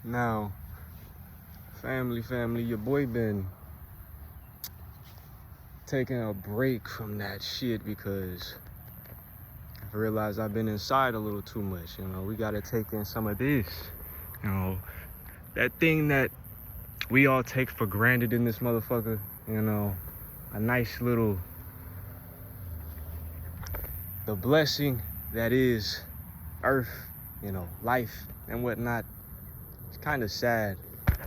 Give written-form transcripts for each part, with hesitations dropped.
Now, family, your boy been taking a break from that shit because I realized I've been inside a little too much. We gotta take in some of this. That thing that we all take for granted in this motherfucker, a nice little, the blessing that is earth, life and whatnot. It's kind of sad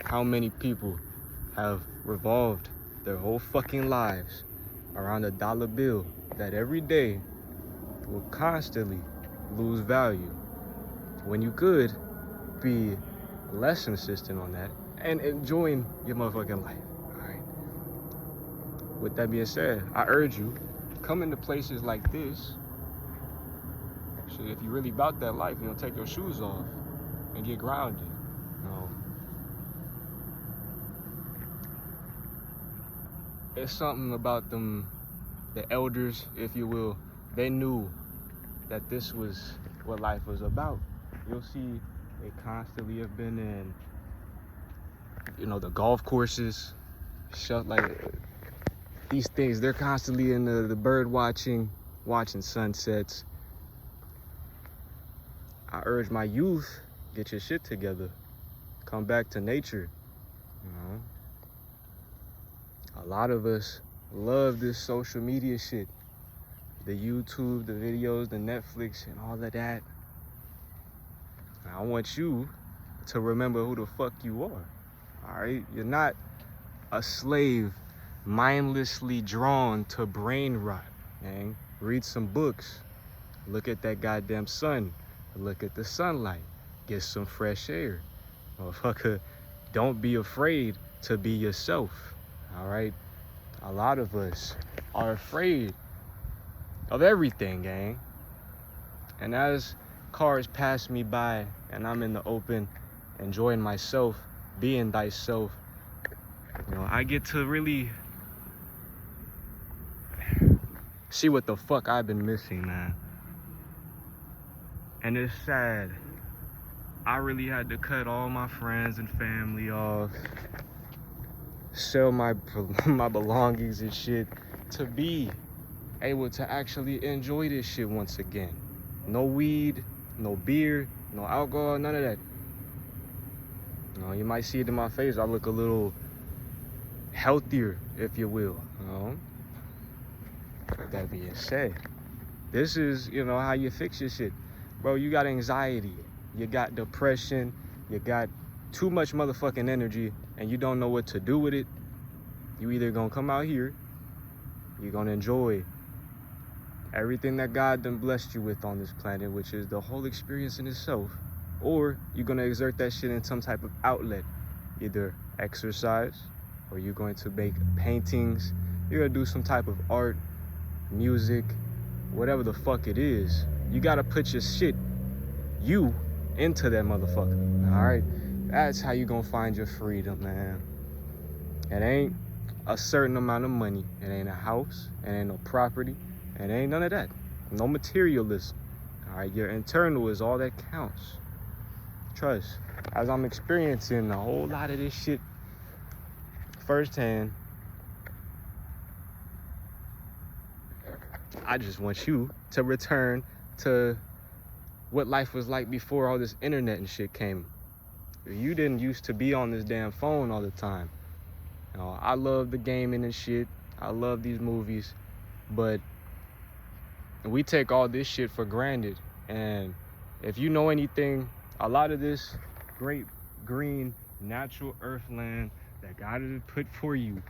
how many people have revolved their whole fucking lives around a dollar bill that every day will constantly lose value when you could be less insistent on that and enjoying your motherfucking life. All right. With that being said, I urge you, come into places like this. Shit, if you really about that life, take your shoes off and get grounded. It's something about them, the elders, if you will. They knew that this was what life was about. You'll see they constantly have been in, the golf courses, like these things. They're constantly in the bird watching sunsets. I urge my youth, get your shit together. Come back to nature. A lot of us love this social media shit. The YouTube, the videos, the Netflix, and all of that. I want you to remember who the fuck you are. All right? You're not a slave mindlessly drawn to brain rot. Man. Read some books. Look at that goddamn sun. Look at the sunlight. Get some fresh air. Motherfucker, don't be afraid to be yourself. All right? A lot of us are afraid of everything, gang. And as cars pass me by and I'm in the open, enjoying myself, being thyself, I get to really see what the fuck I've been missing, man. And it's sad. I really had to cut all my friends and family off, sell my belongings and shit to be able to actually enjoy this shit once again. No weed, no beer, no alcohol, none of that. You might see it in my face. I look a little healthier, if you will. With that being said, this is, how you fix your shit. Bro, you got anxiety, you got depression, you got too much motherfucking energy, and you don't know what to do with it. You either gonna come out here, you're gonna enjoy everything that God done blessed you with on this planet, which is the whole experience in itself, or you're gonna exert that shit in some type of outlet, either exercise, or you're going to make paintings, you're gonna do some type of art, music, whatever the fuck it is. You gotta put your shit, you, into that motherfucker. All right, that's how you gonna find your freedom, man. It ain't a certain amount of money. It ain't a house. It ain't no property. It ain't none of that. No materialism. All right, your internal is all that counts. Trust. As I'm experiencing a whole lot of this shit firsthand, I just want you to return to what life was like before all this internet and shit came. You didn't used to be on this damn phone all the time. I love the gaming and shit. I love these movies, but we take all this shit for granted. And if you know anything, a lot of this great green natural earth land that God has put for you,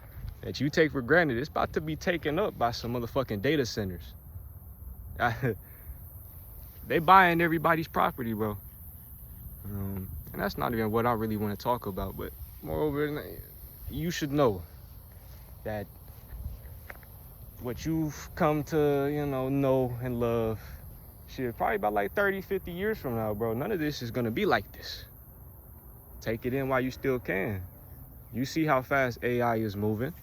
that you take for granted, it's about to be taken up by some motherfucking data centers. They buying everybody's property, bro. And that's not even what I really want to talk about, but moreover, you should know that what you've come to, know and love, shit, probably about like 30, 50 years from now, bro, none of this is gonna be like this. Take it in while you still can. You see how fast AI is moving,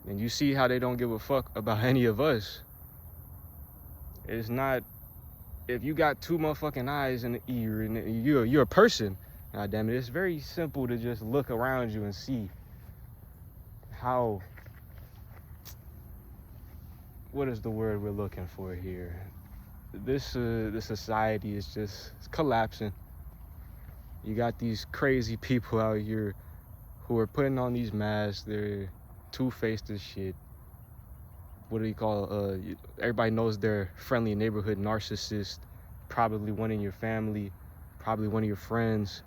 and you see how they don't give a fuck about any of us. It's not if you got two motherfucking eyes and an ear and you're a person, god damn it, it's very simple to just look around you and see how, what is the word we're looking for here? This society is just collapsing. You got these crazy people out here who are putting on these masks. They're two-faced as shit. What do you call everybody knows they're friendly neighborhood narcissist, probably one in your family, probably one of your friends,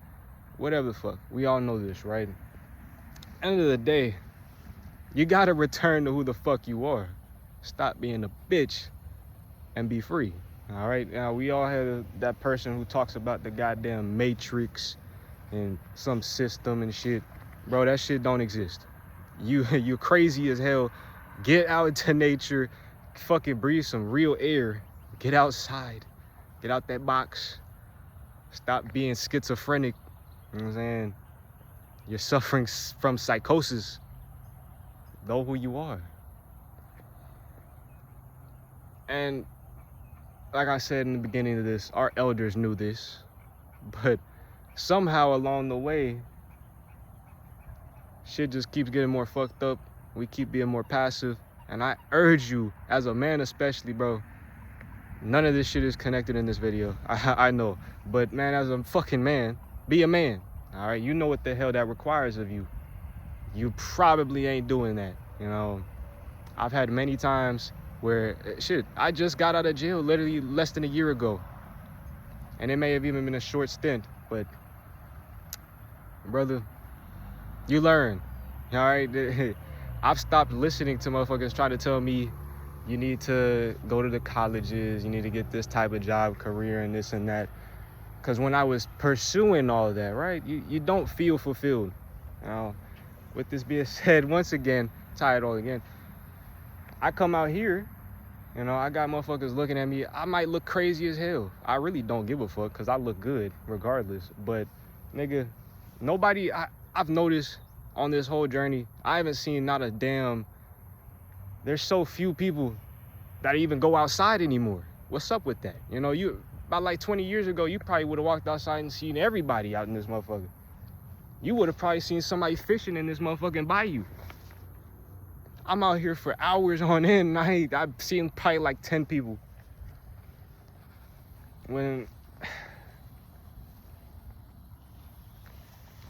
whatever the fuck. We all know this, right? End of the day, you gotta return to who the fuck you are. Stop being a bitch and be free. All right, now we all have that person who talks about the goddamn matrix and some system and shit. Bro, that shit don't exist. You're crazy as hell. Get out into nature, fucking breathe some real air. Get outside, get out that box. Stop being schizophrenic. You know what I'm saying? You're suffering from psychosis. Know who you are. And like I said in the beginning of this, our elders knew this, but somehow along the way, shit just keeps getting more fucked up. We keep being more passive. And I urge you, as a man especially, bro, none of this shit is connected in this video. I know. But man, as a fucking man, be a man. All right? You know what the hell that requires of you. You probably ain't doing that. You know, I've had many times where, shit, I just got out of jail literally less than a year ago. And it may have even been a short stint, but brother, you learn. All right? I've stopped listening to motherfuckers try to tell me you need to go to the colleges, you need to get this type of job, career, and this and that. Because when I was pursuing all that, right, you don't feel fulfilled. Now, with this being said, once again, tie it all again, I come out here, you know, I got motherfuckers looking at me. I might look crazy as hell. I really don't give a fuck because I look good regardless. But, nigga, nobody, I've noticed on this whole journey, I haven't seen not a damn, there's so few people that even go outside anymore. What's up with that? You know, about like 20 years ago, you probably would have walked outside and seen everybody out in this motherfucker. You would have probably seen somebody fishing in this motherfucking bayou. I'm out here for hours on end, and I've seen probably like 10 people. With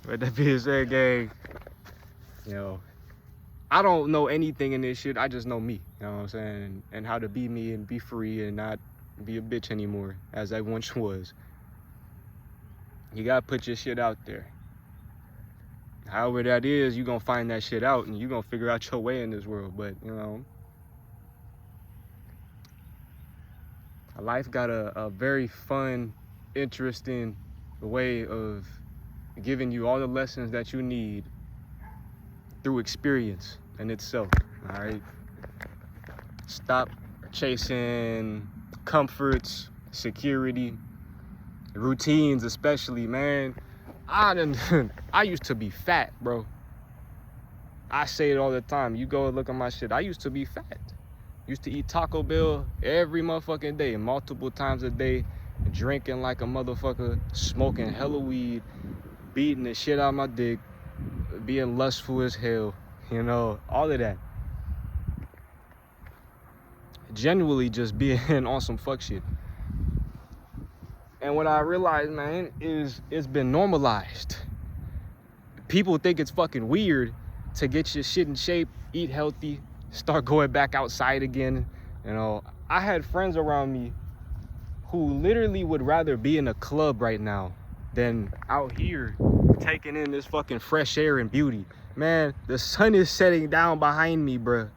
that being said, gang, you know, I don't know anything in this shit. I just know me, you know what I'm saying? And how to be me and be free and not be a bitch anymore, as I once was. You gotta put your shit out there. However that is, you're gonna find that shit out and you're gonna figure out your way in this world. But, you know, life got a very fun, interesting way of giving you all the lessons that you need through experience in itself. All right, stop chasing comforts, security, routines, especially, man. I used to be fat, bro. I say it all the time. You go and look at my shit. I used to be fat. Used to eat Taco Bell every motherfucking day, multiple times a day, drinking like a motherfucker, smoking hella weed, beating the shit out of my dick, being lustful as hell, you know, all of that. Genuinely just being on some fuck shit. And what I realized, man, is it's been normalized. People think it's fucking weird to get your shit in shape, eat healthy, start going back outside again. You know, I had friends around me who literally would rather be in a club right now than out here taking in this fucking fresh air and beauty. Man, the sun is setting down behind me, bruh.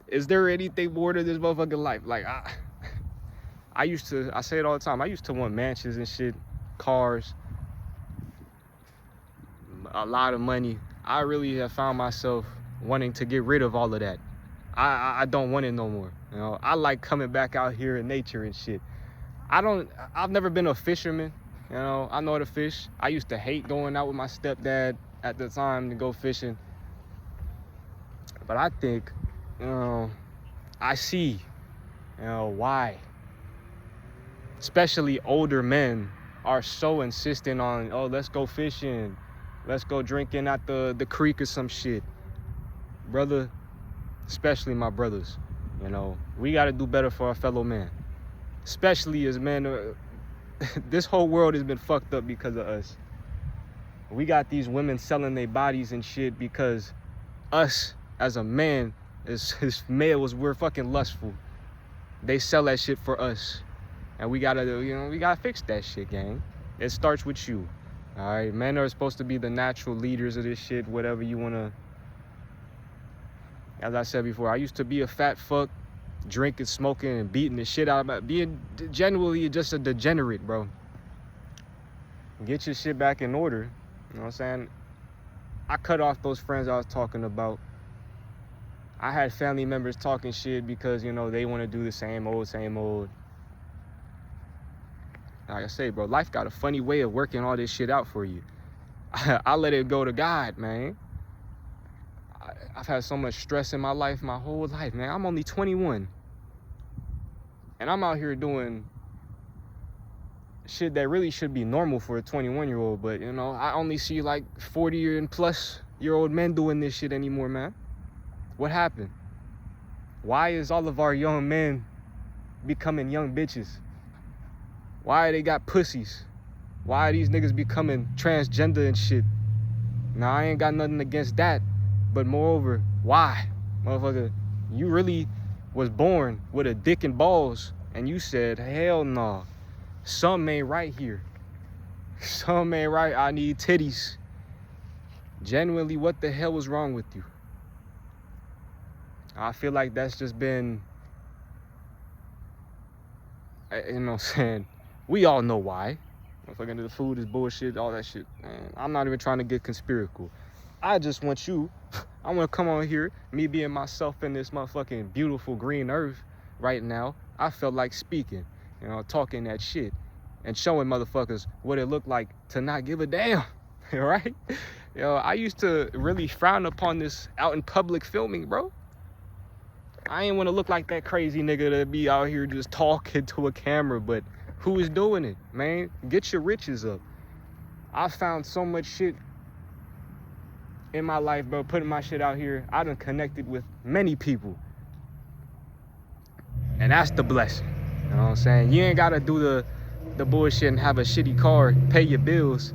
Is there anything more to this motherfucking life? Like, I say it all the time, I used to want mansions and shit, cars, a lot of money. I really have found myself wanting to get rid of all of that. I don't want it no more. You know, I like coming back out here in nature and shit. I've never been a fisherman. You know, I know how to fish. I used to hate going out with my stepdad at the time to go fishing. But I think, you know, I see, why, especially older men, are so insistent on, oh, let's go fishing, let's go drinking at the creek or some shit. Brother, especially my brothers, we got to do better for our fellow man, especially as men. This whole world has been fucked up because of us. We got these women selling their bodies and shit because us as a man, as males, we're fucking lustful. They sell that shit for us, and we gotta fix that shit, gang. It starts with you. All right, men are supposed to be the natural leaders of this shit, whatever you wanna. As I said before, I used to be a fat fuck, drinking, smoking, and beating the shit out of being genuinely just a degenerate, bro. Get your shit back in order. You know what I'm saying? I cut off those friends I was talking about. I had family members talking shit because, they want to do the same old. Like I say, bro, life got a funny way of working all this shit out for you. I let it go to God, man. I've had so much stress in my life, my whole life, man. I'm only 21. And I'm out here doing shit that really should be normal for a 21-year-old. But, I only see like 40 and plus year old men doing this shit anymore, man. What happened? Why is all of our young men becoming young bitches? Why they got pussies? Why are these niggas becoming transgender and shit? Now, I ain't got nothing against that. But moreover, why? Motherfucker, you really was born with a dick and balls, and you said, hell no. Something ain't right here. Something ain't right. I need titties. Genuinely, what the hell was wrong with you? I feel like that's just been, we all know why. Motherfucking the food is bullshit, all that shit. Man, I'm not even trying to get conspiratorial. I just want I want to come on here, me being myself in this motherfucking beautiful green earth right now. I felt like speaking, talking that shit and showing motherfuckers what it looked like to not give a damn, right? I used to really frown upon this out in public filming, bro. I ain't want to look like that crazy nigga to be out here just talking to a camera, but who is doing it, man? Get your riches up. I found so much shit in my life, bro, putting my shit out here. I done connected with many people. And that's the blessing. You know what I'm saying? You ain't gotta do the bullshit and have a shitty car, pay your bills,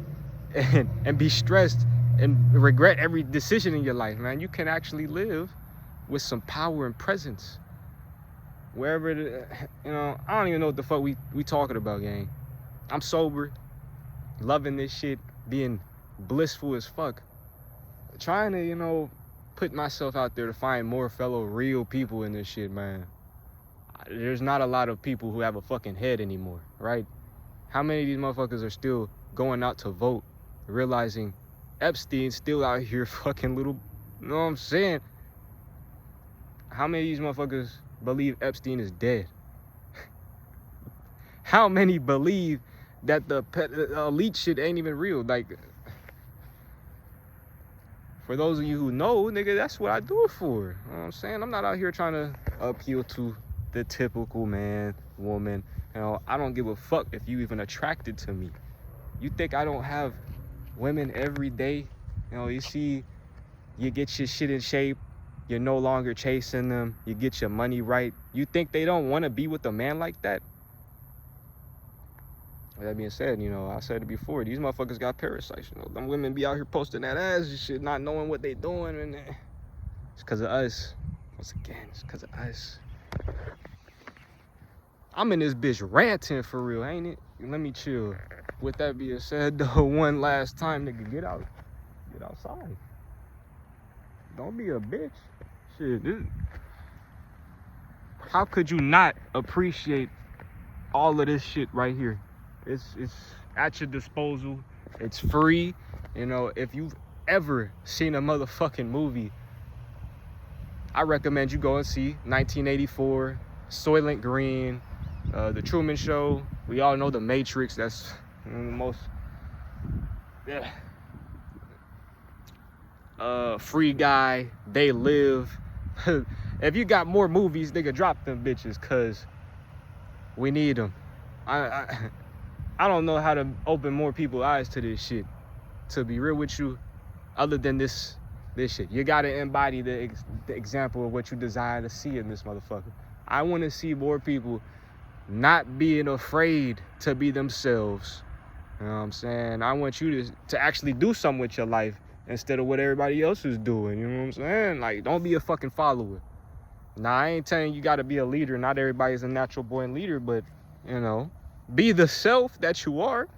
and be stressed and regret every decision in your life, man. You can actually live with some power and presence. Wherever it, I don't even know what the fuck we talking about, gang. I'm sober, loving this shit, being blissful as fuck. Trying to, put myself out there to find more fellow real people in this shit, man. There's not a lot of people who have a fucking head anymore, right? How many of these motherfuckers are still going out to vote, realizing Epstein's still out here fucking little, you know what I'm saying? How many of these motherfuckers believe Epstein is dead? How many believe that the elite shit ain't even real? Like, for those of you who know, nigga, that's what I do it for. You know what I'm saying? I'm not out here trying to appeal to the typical man, woman. I don't give a fuck if you even attracted to me. You think I don't have women every day? You see, you get your shit in shape. You're no longer chasing them. You get your money right. You think they don't want to be with a man like that? With that being said, I said it before. These motherfuckers got parasites. Them women be out here posting that ass and shit, not knowing what they doing. And it's because of us. Once again, it's because of us. I'm in this bitch ranting for real, ain't it? Let me chill. With that being said, though, one last time, nigga, get outside. Don't be a bitch. Shit, dude. How could you not appreciate all of this shit right here? It's at your disposal. It's free. If you've ever seen a motherfucking movie, I recommend you go and see 1984, Soylent Green, The Truman Show. We all know The Matrix. That's one of the most, Free Guy, They Live. If you got more movies, nigga, drop them bitches, cause we need them. I don't know how to open more people's eyes to this shit. To be real with you, other than this shit, you gotta embody the example of what you desire to see in this motherfucker. I want to see more people not being afraid to be themselves. You know what I'm saying? I want you to actually do something with your life instead of what everybody else is doing. You know what I'm saying? Like, don't be a fucking follower. Now, I ain't telling you gotta be a leader. Not everybody's a natural born leader, but, you know, be the self that you are.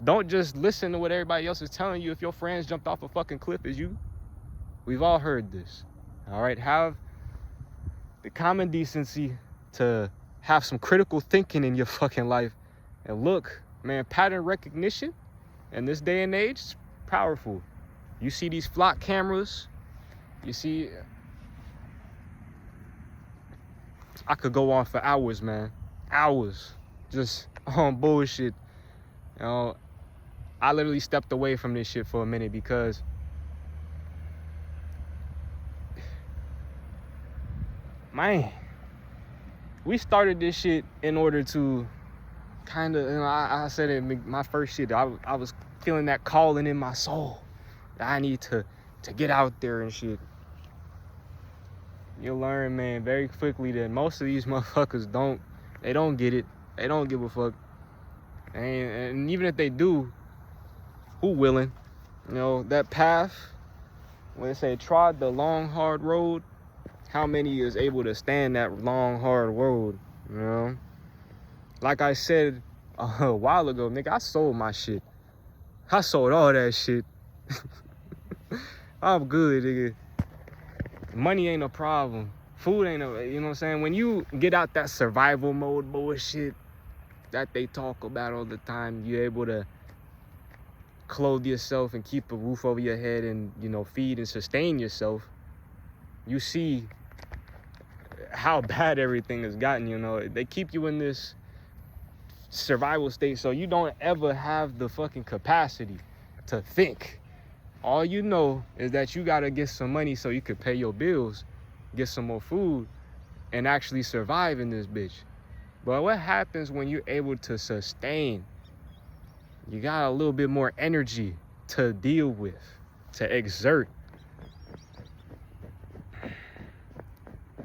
Don't just listen to what everybody else is telling you. If your friends jumped off a fucking cliff as you, we've all heard this. All right, have the common decency to have some critical thinking in your fucking life. And look, man, pattern recognition in this day and age is powerful. You see these flock cameras, you see, I could go on for hours, man. Hours. Just on bullshit. You know, I literally stepped away from this shit for a minute because man, we started this shit in order to kind of, you know, I said it in my first shit, I was feeling that calling in my soul. I need to get out there and shit. You'll learn, man, very quickly that most of these motherfuckers don't get it. They don't give a fuck. And even if they do, who willing? You know, that path, when they say trod the long, hard road, how many is able to stand that long, hard road, you know? Like I said a while ago, nigga, I sold my shit. I sold all that shit. I'm good, nigga. Money ain't a problem. Food ain't a, you know what I'm saying? When you get out that survival mode bullshit that they talk about all the time, you're able to clothe yourself and keep a roof over your head and, you know, feed and sustain yourself. You see how bad everything has gotten, you know. They keep you in this survival state so you don't ever have the fucking capacity to think. All you know is that you gotta get some money so you could pay your bills, get some more food, and actually survive in this bitch. But what happens when you're able to sustain? You got a little bit more energy to deal with, to exert.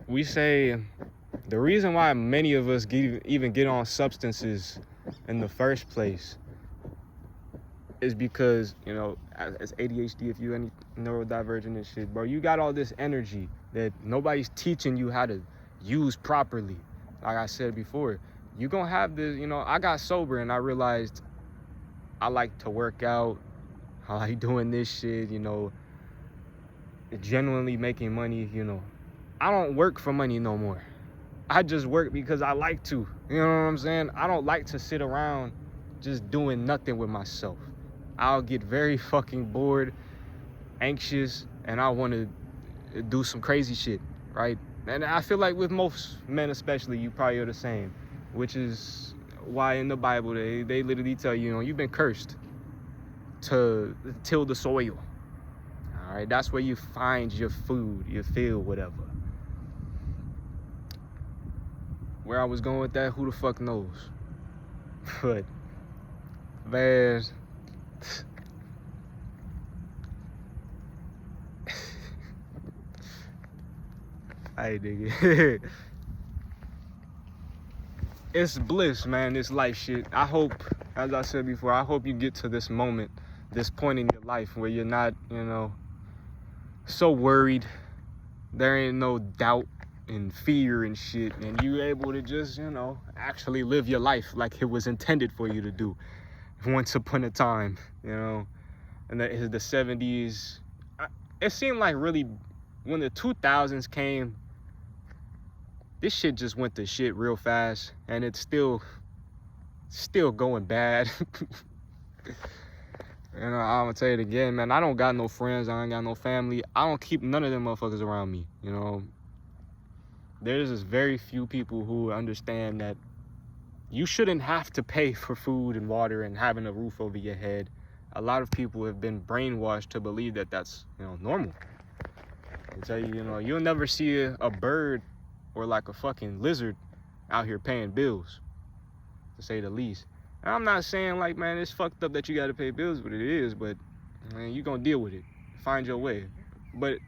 We say the reason why many of us even get on substances in the first place is because, you know, as ADHD, if you any neurodivergent and shit, bro, you got all this energy that nobody's teaching you how to use properly. Like I said before, you gonna have this, you know, I got sober and I realized I like to work out. I like doing this shit, you know, genuinely making money, you know. I don't work for money no more. I just work because I like to. You know what I'm saying? I don't like to sit around just doing nothing with myself. I'll get very fucking bored, anxious, and I want to do some crazy shit, right? And I feel like with most men especially, you probably are the same, which is why in the Bible, they literally tell you, you know, you've been cursed to till the soil. All right, that's where you find your food, your field, whatever. Where I was going with that, who the fuck knows? But, man, hey, nigga. It's bliss, man, this life shit. I hope, as I said before, I hope you get to this moment, this point in your life where you're not, you know, so worried. There ain't no doubt and fear and shit, and you able to just, you know, actually live your life like it was intended for you to do once upon a time, you know. And the 70s, it seemed like really when the 2000s came, this shit just went to shit real fast, and it's still going bad. You know, I'm gonna tell you it again, man, I don't got no friends, I ain't got no family, I don't keep none of them motherfuckers around me, you know. There's just very few people who understand that you shouldn't have to pay for food and water and having a roof over your head. A lot of people have been brainwashed to believe that that's, you know, normal. I tell you, you know, you'll never see a bird or like a fucking lizard out here paying bills, to say the least. And I'm not saying like, man, it's fucked up that you gotta pay bills, but it is, but man, you gonna deal with it. Find your way. But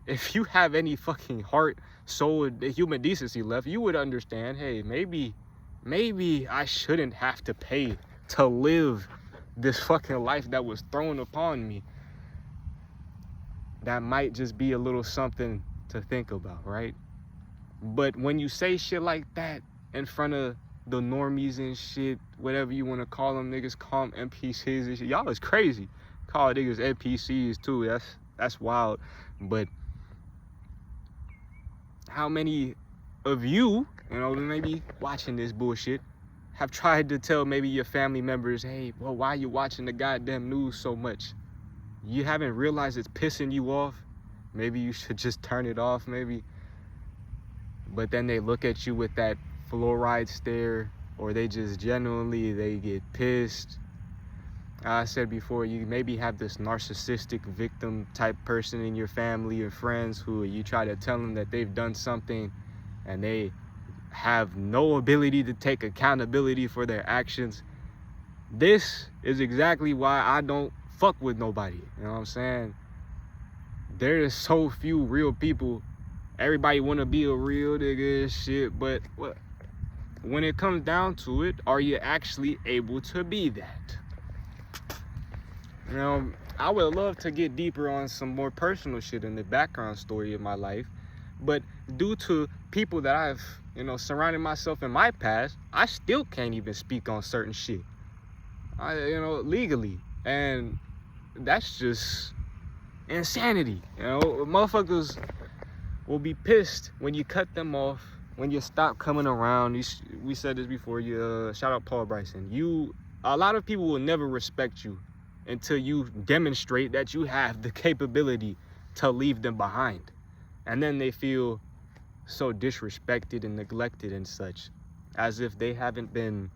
if you have any fucking heart, soul, human decency left, you would understand, hey, maybe I shouldn't have to pay to live this fucking life that was thrown upon me. That might just be a little something to think about, right? But when you say shit like that in front of the normies and shit, whatever you want to call them, niggas call them NPCs and shit. Y'all is crazy. Call niggas NPCs too. That's wild. But how many of you, maybe watching this bullshit, have tried to tell maybe your family members, hey, well, why are you watching the goddamn news so much? You haven't realized it's pissing you off? Maybe you should just turn it off, maybe. But then they look at you with that fluoride stare, or they just they get pissed. I said before, you maybe have this narcissistic victim type person in your family or friends who you try to tell them that they've done something and they have no ability to take accountability for their actions. This is exactly why I don't fuck with nobody. You know what I'm saying? There is so few real people. Everybody want to be a real nigga and shit, but when it comes down to it, are you actually able to be that? I would love to get deeper on some more personal shit in the background story of my life, but due to people that I've, surrounded myself in my past, I still can't even speak on certain shit, legally, and that's just insanity. Motherfuckers will be pissed when you cut them off, when you stop coming around. We said this before. Shout out Paul Bryson. A lot of people will never respect you until you demonstrate that you have the capability to leave them behind. And then they feel so disrespected and neglected and such, as if they haven't been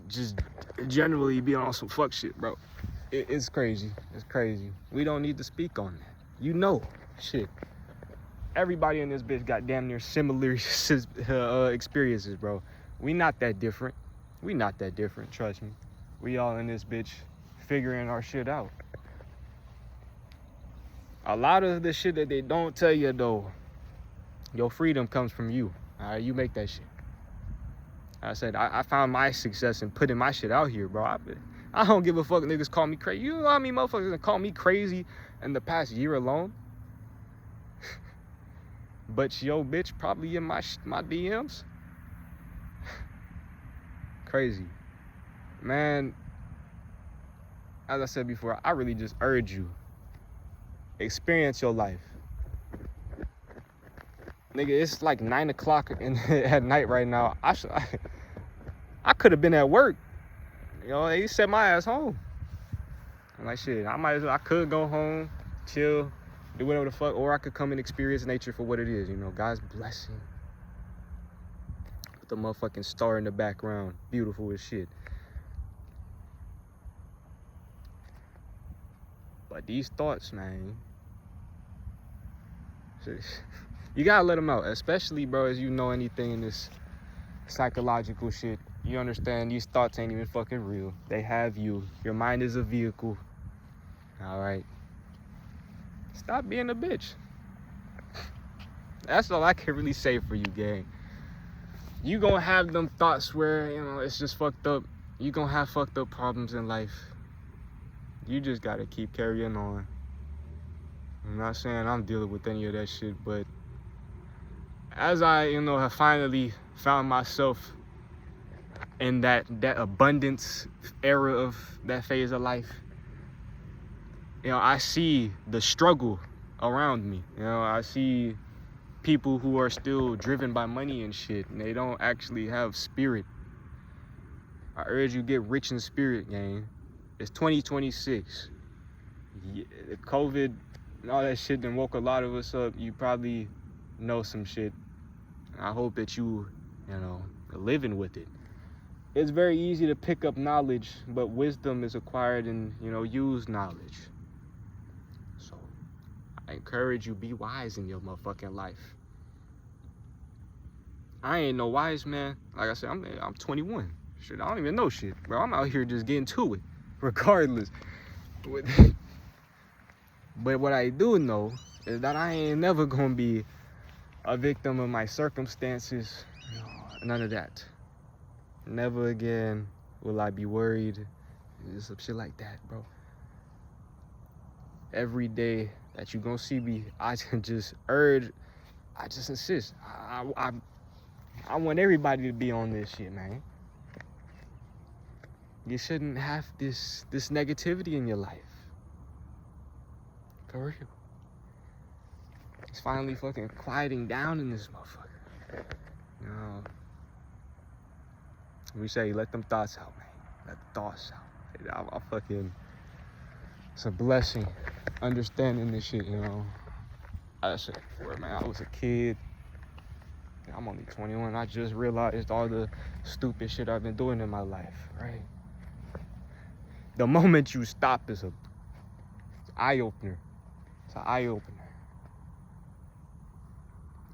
just generally being on some fuck shit, bro. It's crazy. It's crazy. We don't need to speak on that. Shit. Everybody in this bitch got damn near similar experiences, bro. We not that different. Trust me. We all in this bitch figuring our shit out. A lot of the shit that they don't tell you, though, your freedom comes from you. All right, you make that shit. I said, I found my success in putting my shit out here, bro. I don't give a fuck niggas call me crazy. You know how many motherfuckers call me crazy in the past year alone? But yo, bitch, probably in my DMs. Crazy. Man, as I said before, I really just urge you, experience your life. Nigga, it's like 9 o'clock at night right now. I could have been at work. They sent my ass home. I'm like, shit, I could go home, chill, do whatever the fuck, or I could come and experience nature for what it is. God's blessing. With the motherfucking star in the background, beautiful as shit. But these thoughts, man, you gotta let them out, especially, bro, as you know anything in this psychological shit. You understand these thoughts ain't even fucking real. They have you. Your mind is a vehicle. All right. Stop being a bitch. That's all I can really say for you, gang. You gonna have them thoughts where, it's just fucked up. You gonna have fucked up problems in life. You just gotta keep carrying on. I'm not saying I'm dealing with any of that shit, but as I, have finally found myself in that abundance era of that phase of life, I see the struggle around me. I see people who are still driven by money and shit, and they don't actually have spirit. I urge you, get rich in spirit, gang. It's 2026. COVID and all that shit done woke a lot of us up. You probably know some shit. I hope that you are living with it. It's very easy to pick up knowledge, but wisdom is acquired and, used knowledge. So I encourage encourage you, be wise in your motherfucking life. I ain't no wise man. Like I said, I'm 21. Shit, I don't even know shit, bro. I'm out here just getting to it, regardless. But what I do know is that I ain't never gonna be a victim of my circumstances. None of that. Never again will I be worried. Some shit like that, bro. Every day that you gonna see me, I just insist. I want everybody to be on this shit, man. You shouldn't have this negativity in your life. For real. It's finally fucking quieting down in this motherfucker. You know, we say let them thoughts out, man. Let the thoughts out. I fucking, it's a blessing understanding this shit, you know. I said before, man, I was a kid. I'm only 21. I just realized all the stupid shit I've been doing in my life, right? The moment you stop is an eye-opener. It's an eye-opener.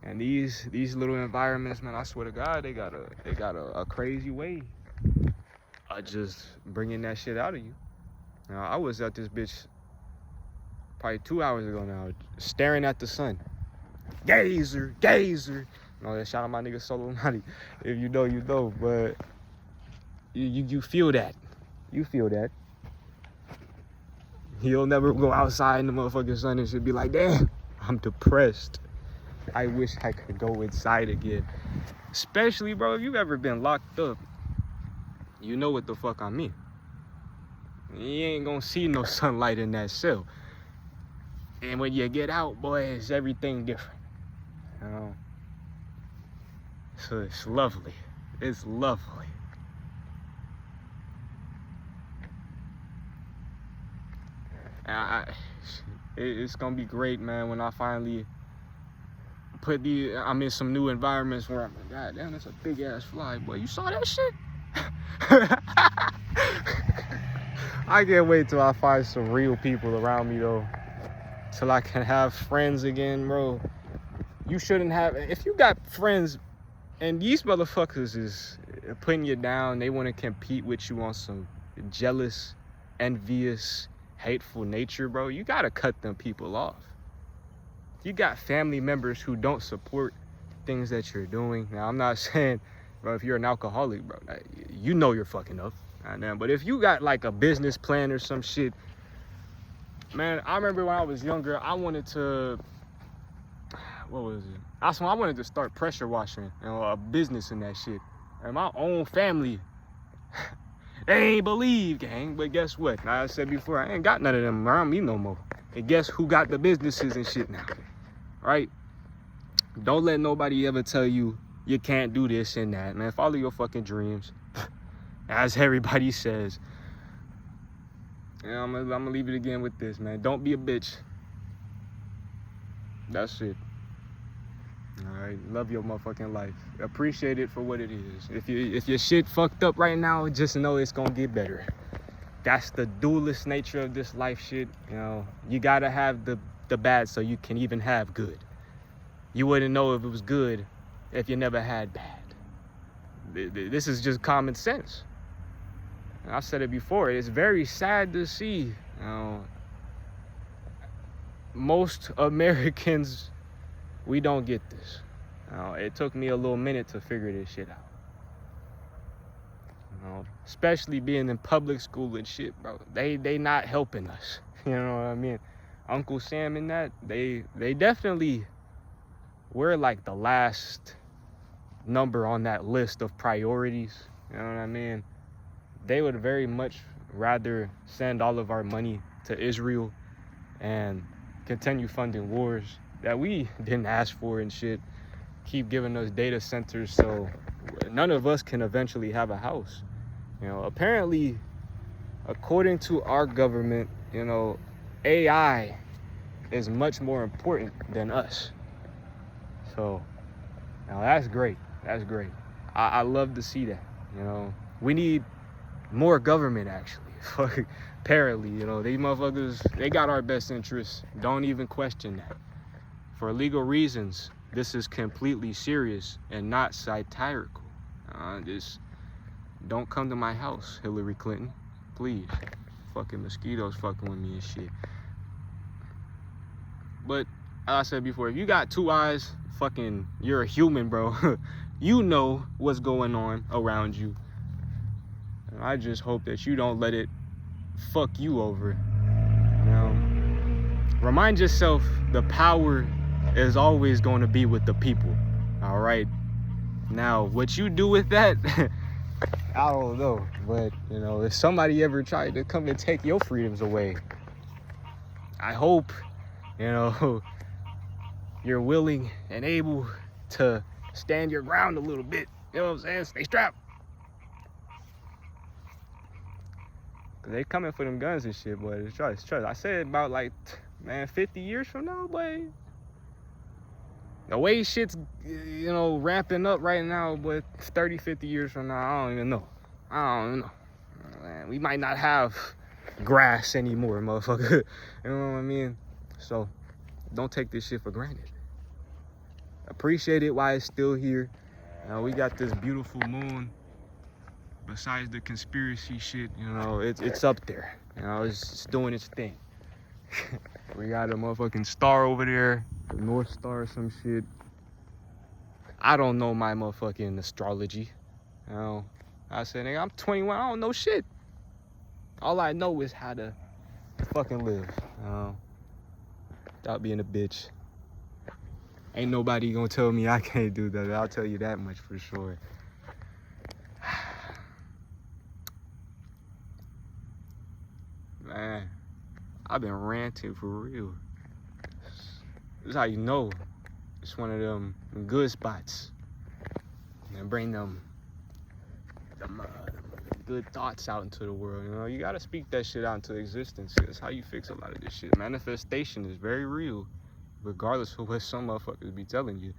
And these little environments, man, I swear to God, they got a crazy way of just bringing that shit out of you. Now, I was at this bitch probably 2 hours ago now, staring at the sun. Gazer. No, shout out my nigga Solo Money. If you know, you know. But you feel that. You feel that. You'll never go outside in the motherfucking sun and shit be like, damn, I'm depressed. I wish I could go inside again. Especially, bro, if you've ever been locked up, you know what the fuck I mean. You ain't gonna see no sunlight in that cell. And when you get out, boy, it's everything different. You know? So it's lovely. It's lovely. And it's gonna be great, man, when I finally I'm in some new environments where I'm like, God damn, that's a big ass fly, boy. You saw that shit? I can't wait till I find some real people around me, though. Till I can have friends again, bro. You shouldn't have, if you got friends and these motherfuckers is putting you down, they want to compete with you on some jealous, envious, hateful nature, bro, you gotta cut them people off. You got family members who don't support things that you're doing. Now, I'm not saying, bro, if you're an alcoholic, bro, you know you're fucking up. But if you got like a business plan or some shit, man, I remember when I was younger, I wanted to, what was it? I wanted to start pressure washing, you know, a business in that shit. And my own family, they ain't believe, gang. But guess what? Like I said before, I ain't got none of them around me no more. And guess who got the businesses and shit now? Right? Don't let nobody ever tell you you can't do this and that, man. Follow your fucking dreams. As everybody says. Yeah, I'm gonna leave it again with this, man. Don't be a bitch. That's it. Alright, love your motherfucking life. Appreciate it for what it is. If your shit fucked up right now, just know it's gonna get better. That's the dualist nature of this life shit. You know, you gotta have the bad so you can even have good. You wouldn't know if it was good if you never had bad. This is just common sense. And I said it before, it's very sad to see, you know, most Americans, we don't get this. You know, it took me a little minute to figure this shit out. You know, especially being in public school and shit, bro. They not helping us. You know what I mean? Uncle Sam and that, they definitely were like the last number on that list of priorities. You know what I mean? They would very much rather send all of our money to Israel and continue funding wars that we didn't ask for and shit. Keep giving us data centers so none of us can eventually have a house. You know, apparently, according to our government, you know, AI is much more important than us. So, now that's great. That's great. I love to see that. You know, we need more government, actually. Apparently, you know, these motherfuckers, they got our best interests. Don't even question that. For legal reasons, this is completely serious and not satirical. Just don't come to my house, Hillary Clinton. Please. Fucking mosquitoes fucking with me and shit. But as I said before, if you got two eyes, fucking, you're a human, bro. You know what's going on around you. And I just hope that you don't let it fuck you over. Now, remind yourself the power is always going to be with the people. All right. Now, what you do with that, I don't know. But, you know, if somebody ever tried to come and take your freedoms away, I hope, you know, you're willing and able to stand your ground a little bit. You know what I'm saying? Stay strapped. Cause they coming for them guns and shit, boy. Trust. I said about like, man, 50 years from now, boy. The way shit's, you know, ramping up right now, but 30, 50 years from now, I don't even know. Man, we might not have grass anymore, motherfucker. You know what I mean? So, don't take this shit for granted. Appreciate it while it's still here. We got this beautiful moon. Besides the conspiracy shit, you know, it's up there. You know, it's doing its thing. We got a motherfucking star over there, the North Star or some shit. I don't know my motherfucking astrology. You know, I said, nigga, I'm 21, I don't know shit. All I know is how to fucking live, you know, without being a bitch. Ain't nobody gonna tell me I can't do that. I'll tell you that much for sure. Man, I've been ranting for real. This is how you know it's one of them good spots. And bring them good thoughts out into the world. You know, you gotta speak that shit out into existence. That's how you fix a lot of this shit. Manifestation is very real, regardless of what some motherfuckers be telling you.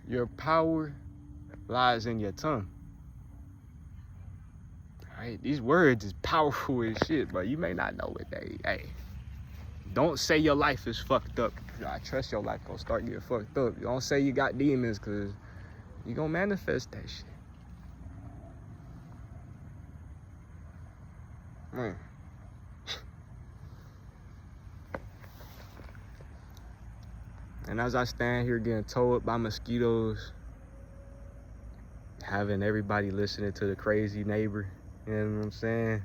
Your power lies in your tongue. Right? These words is powerful as shit, but you may not know it. Hey, don't say your life is fucked up. I trust your life gonna start getting fucked up. Don't say you got demons, cause you gonna manifest that shit. Man. And as I stand here getting towed up by mosquitoes, having everybody listening to the crazy neighbor, you know what I'm saying?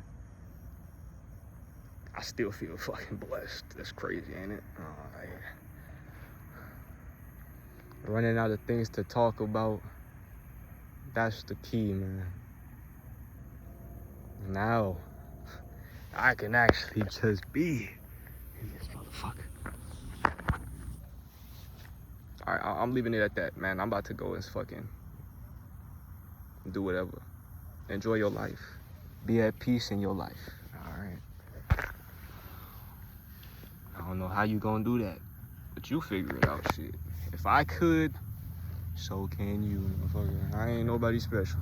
I still feel fucking blessed. That's crazy, ain't it? Oh, yeah. Running out of things to talk about, that's the key, man. Now, I can actually just be in this motherfucker. All right, I'm leaving it at that, man. I'm about to go and fucking do whatever. Enjoy your life. Be at peace in your life. All right. I don't know how you gonna do that, but you figure it out, shit. If I could, so can you, motherfucker. I ain't nobody special.